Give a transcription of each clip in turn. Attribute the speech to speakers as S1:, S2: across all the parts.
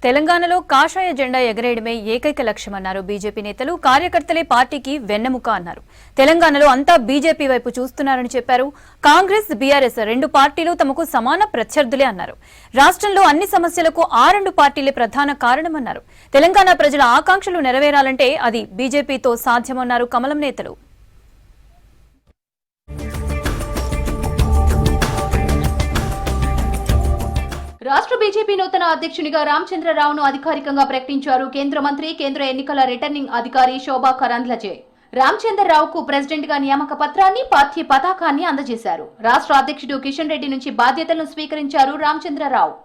S1: తెలంగాణలో కాషాయ జెండా ఎగరేయడమే ఏకైక లక్ష్యమన్నారు బీజేపీ నేతలు. కార్యకర్తలే పార్టీకి వెన్నెముక అన్నారు. తెలంగాణలో అంతా బీజేపీ వైపు చూస్తున్నారని చెప్పారు. కాంగ్రెస్, బీఆర్ఎస్ రెండు పార్టీలు తమకు సమాన ప్రత్యర్థులే అన్నారు. రాష్ట్రంలో అన్ని సమస్యలకు ఆ రెండు పార్టీలే ప్రధాన కారణమన్నారు. తెలంగాణ ప్రజల ఆకాంక్షలు నెరవేరాలంటే అది బీజేపీతో సాధ్యమన్నారు కమలం నేతలు.
S2: రాష్ట్ర బీజేపీ నూతన అధ్యక్షునిగా రామచంద్రరావును అధికారికంగా ప్రకటించారు కేంద్ర మంత్రి, కేంద్ర ఎన్నికల రిటర్నింగ్ అధికారి శోభా కరంద్లజే. రామచంద్రరావుకు ప్రెసిడెంట్ గా నియామక పత్రాన్ని, పార్టీ పతాకాన్ని అందజేశారు. రాష్ట్ర అధ్యక్షుడు కిషన్ రెడ్డి నుంచి బాధ్యతలను స్వీకరించారు రామచంద్రరావు.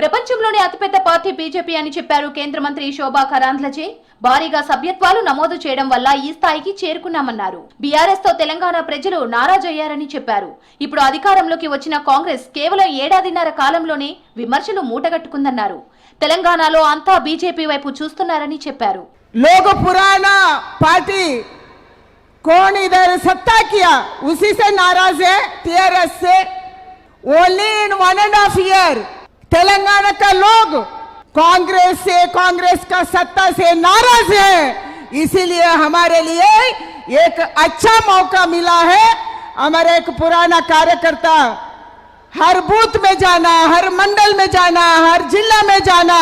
S2: ప్రపంచంలోనే అతిపెద్ద పార్టీ బీజేపీ అని చెప్పారు కేంద్ర మంత్రి శోభా కరంద్లజే. భారీగా సభ్యత్వాలు నమోదు చేయడం వల్ల ఈ స్థాయికి చేరుకున్నామన్నారు. బీఆర్ఎస్ తో తెలంగాణ ప్రజలు నారాజయ్యారని చెప్పారు. ఇప్పుడు అధికారంలోకి వచ్చిన కాంగ్రెస్ కేవలం ఏడాదిన్నర కాలంలోనే విమర్శలు మూటగట్టుకుందన్నారు. తెలంగాణలో అంతా బీజేపీ వైపు చూస్తున్నారని చెప్పారు.
S3: लोग पुराना पार्टी कौन इधर सत्ता किया उसी से नाराज है टीआरएस से. ओनली इन 1.5 ईयर तेलंगाना का लोग कांग्रेस से, कांग्रेस का सत्ता से नाराज है. इसीलिए हमारे लिए एक अच्छा मौका मिला है. हमारे एक पुराना कार्यकर्ता हर बूथ में जाना, हर मंडल में जाना, हर जिला में जाना,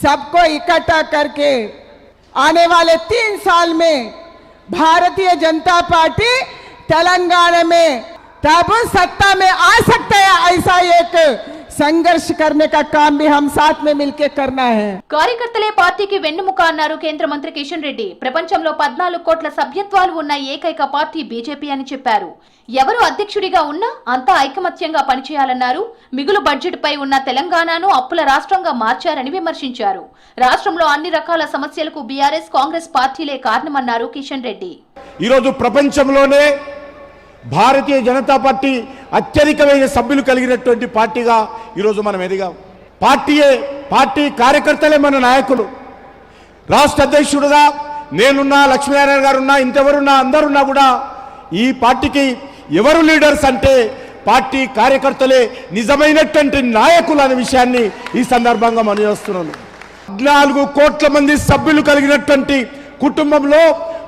S3: सबको इकट्ठा करके आने वाले 3 साल में भारतीय जनता पार्टी तेलंगाना में तब सत्ता में आ सकता है. ऐसा एक సంఘర్ష करने का काम भी हम साथ में मिलकर करना है.
S2: కార్యకర్తలే పార్టీకి వెన్నుముక అన్నారు కేంద్ర మంత్రి కిషన్ రెడ్డి. ప్రపంచంలో 14 కోట్ల సభ్యత్వాలు ఉన్న ఏకైక పార్టీ బీజేపీ అని చెప్పారు. ఎవరు అధ్యక్షుడిగా ఉన్నా అంతా ఐకమత్యంగా పనిచేయాలన్నారు. మిగులు బడ్జెట్ పై ఉన్న తెలంగాణను అప్పుల రాష్ట్రంగా మార్చారని విమర్శించారు. రాష్ట్రంలో అన్ని రకాల సమస్యలకు బీఆర్ఎస్, కాంగ్రెస్ పార్టీలే కారణమన్నారు కిషన్ రెడ్డి.
S4: ఈ రోజు ప్రపంచంలోనే భారతీయ జనతా పార్టీ అత్యధికమైన సభ్యులు కలిగినటువంటి పార్టీగా ఈరోజు మనం ఎదిగాం. పార్టీ కార్యకర్తలే మన నాయకులు. రాష్ట్ర అధ్యక్షుడుగా నేనున్నా, లక్ష్మీనారాయణ గారున్నా, ఇంకెవరున్నా, అందరున్నా కూడా ఈ పార్టీకి ఎవరు లీడర్స్ అంటే పార్టీ కార్యకర్తలే నిజమైనటువంటి నాయకులు అనే విషయాన్ని ఈ సందర్భంగా మనం చేస్తున్నాను. 14 కోట్ల మంది సభ్యులు కలిగినటువంటి కుటుంబంలో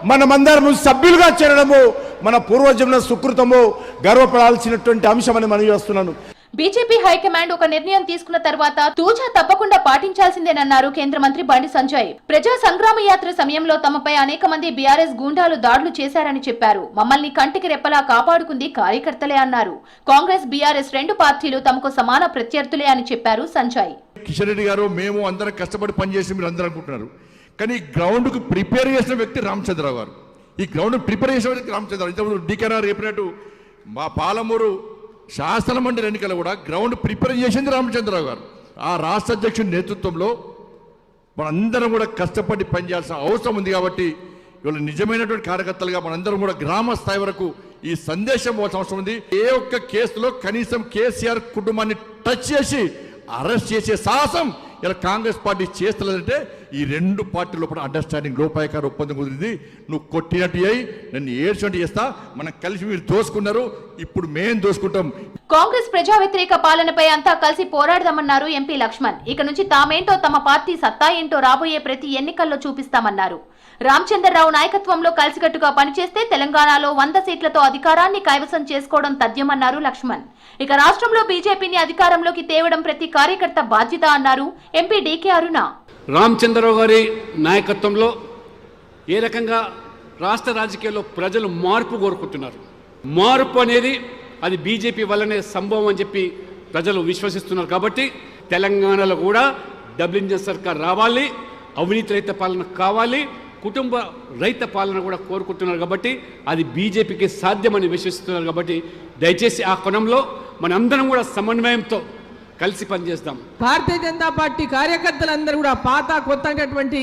S4: మనమందరం సభ్యులుగా చేరడము మన పూర్వజన్మ సుకృతము, గర్వపడాల్సినటువంటి అంశమని మనం చేస్తున్నాను.
S2: బీజేపీ హైకమాండ్ ఒక నిర్ణయం తీసుకున్న తర్వాత తూచా తప్పకుండా పాటించాల్సిందేనన్నారు కేంద్ర మంత్రి బండి సంజయ్. ప్రజా సంగ్రామ యాత్ర సమయంలో తమపై అనేక మంది బీఆర్ఎస్ గూండాలు దాడులు చేశారని చెప్పారు. మమ్మల్ని కంటికి రెప్పలా కాపాడుకుంది కార్యకర్తలే అన్నారు. కాంగ్రెస్, బీఆర్ఎస్ రెండు పార్టీలు తమకు సమాన ప్రత్యర్థులే అని చెప్పారు సంజయ్.
S5: కిషన్ రెడ్డి గారు, మేము అందరం కష్టపడి పనిచేసి మీరు అందరూ అనుకుంటున్నారు, కానీ గ్రౌండ్ కు ప్రిపేర్ చేసిన వ్యక్తి రామచంద్రరావు గారు. ఈ గ్రౌండ్ ప్రిపేర్ చేసిన వ్యక్తి రామచంద్రరావు. ఇంతకుముందు డీకేఆర్ చెప్పినట్టు మా పాలమూరు శాసన మండలి ఎన్నికలు కూడా గ్రౌండ్ ప్రిపేర్ చేసింది రామచంద్రరావు గారు. ఆ రాష్ట్ర అధ్యక్షుడి నేతృత్వంలో మనందరం కూడా కష్టపడి పనిచేయాల్సిన అవసరం ఉంది. కాబట్టి ఇవాళ నిజమైనటువంటి కార్యకర్తలుగా మనందరం కూడా గ్రామ స్థాయి వరకు ఈ సందేశం పోవాల్సిన అవసరం ఉంది. ఏ ఒక్క కేసులో కనీసం కేసీఆర్ కుటుంబాన్ని టచ్ చేసి అరెస్ట్ చేసే సాహసం ఇలా కాంగ్రెస్ పార్టీ చేస్తలేదంటే ఈ రెండు పార్టీల లోపల అండర్స్టాండింగ్, లోపాయకార ఒప్పందం కుదిరింది. నువ్వు కొట్టినట్టు అయ్యి నన్ను ఏడ్చినట్టు చేస్తా, మనం కలిసి మీరు దోసుకున్నారు, ఇప్పుడు మేం దోసుకుంటాం.
S2: కాంగ్రెస్ ప్రజా వ్యతిరేక పాలనపై అంతా కలిసి పోరాడదామన్నారు ఎంపీ లక్ష్మణ్. ఇక నుంచి తామేంటో, తమ పార్టీ సత్తా ఏంటో రాబోయే ప్రతి ఎన్నికల్లో చూపిస్తామన్నారు. రామచంద్రరావు నాయకత్వంలో కలిసికట్టుగా పనిచేస్తే తెలంగాణలో 100 సీట్లతో అధికారాన్ని కైవసం చేసుకోవడం తథ్యమన్నారు లక్ష్మణ్. ఇక రాష్ట్రంలో బీజేపీని అధికారంలోకి తేవడం ప్రతి కార్యకర్త బాధ్యత అన్నారు ఎంపీ డీకే అరుణ.
S6: రామచంద్రరావు గారి నాయకత్వంలో ఏ రకంగా రాష్ట్ర రాజకీయాల్లో ప్రజలు మార్పు కోరుకుంటున్నారు. మార్పు అనేది అది బీజేపీ వల్లనే సంభవం అని చెప్పి ప్రజలు విశ్వసిస్తున్నారు. కాబట్టి తెలంగాణలో కూడా డబుల్ ఇంజిన్ సర్కార్ రావాలి, అవినీతి రహిత పాలన కావాలి, కుటుంబ రైత పాలన కూడా కోరుకుంటున్నారు. కాబట్టి అది బీజేపీకి సాధ్యమని విశ్వసిస్తున్నారు. కాబట్టి దయచేసి ఆ కోణంలో మనందరం కూడా సమన్వయంతో కలిసి పనిచేస్తాం.
S3: భారతీయ జనతా పార్టీ కార్యకర్తలందరూ కూడా పాత కొత్తటువంటి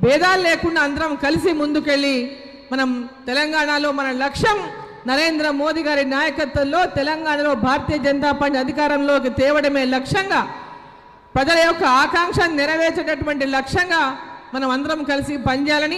S3: భేదాలు లేకుండా అందరం కలిసి ముందుకెళ్ళి మనం తెలంగాణలో మన లక్ష్యం నరేంద్ర మోదీ గారి నాయకత్వంలో తెలంగాణలో భారతీయ జనతా పార్టీ అధికారంలోకి తేవడమే లక్ష్యంగా, ప్రజల యొక్క ఆకాంక్షను నెరవేర్చేటటువంటి లక్ష్యంగా మనం అందరం కలిసి పనిచేయాలని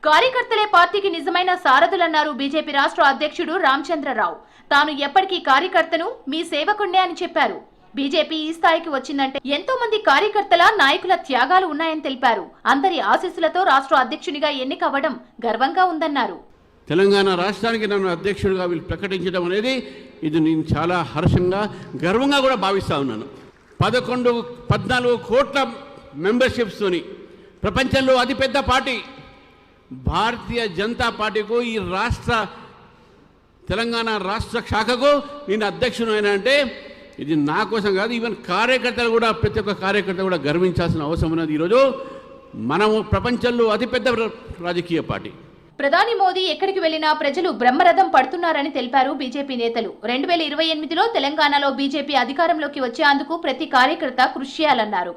S2: కార్యకర్తలే పార్టీకి నిజమైన సారథులన్నారు బీజేపీ రాష్ట్ర అధ్యక్షుడు రామచంద్రరావు. తాను ఎప్పటికీ కార్యకర్తను, మీ సేవకుణ్ణే అని చెప్పారు. బీజేపీ ఈ స్థాయికి వచ్చిందంటే ఎంతో మంది కార్యకర్తల, నాయకుల త్యాగాలు ఉన్నాయని తెలిపారు. అందరి ఆశీస్సులతో రాష్ట్ర అధ్యక్షునిగా ఎన్నికవ్వడం గర్వంగా ఉందన్నారు.
S6: తెలంగాణ రాష్ట్రానికి నన్ను అధ్యక్షుడిగా వీళ్ళు ప్రకటించడం అనేది ఇది నేను చాలా హర్షంగా, గర్వంగా కూడా భావిస్తూ ఉన్నాను. 14 కోట్ల మెంబర్షిప్స్తోని ప్రపంచంలో అతిపెద్ద పార్టీ భారతీయ జనతా పార్టీకు, ఈ తెలంగాణ రాష్ట్ర శాఖకు నేను అధ్యక్షుడు అయినా అంటే ఇది నా కోసం కాదు, ఈవెన్ కార్యకర్తలు కూడా, ప్రతి ఒక్క కార్యకర్త కూడా గర్వించాల్సిన అవసరం ఉన్నది. ఈరోజు మనము ప్రపంచంలో అతిపెద్ద రాజకీయ పార్టీ.
S2: ప్రధాని మోదీ ఎక్కడికి వెళ్లినా ప్రజలు బ్రహ్మరథం పడుతున్నారని తెలిపారు బీజేపీ నేతలు. 2028లో తెలంగాణలో బీజేపీ అధికారంలోకి వచ్చేందుకు ప్రతి కార్యకర్త కృషి చేయాలన్నారు.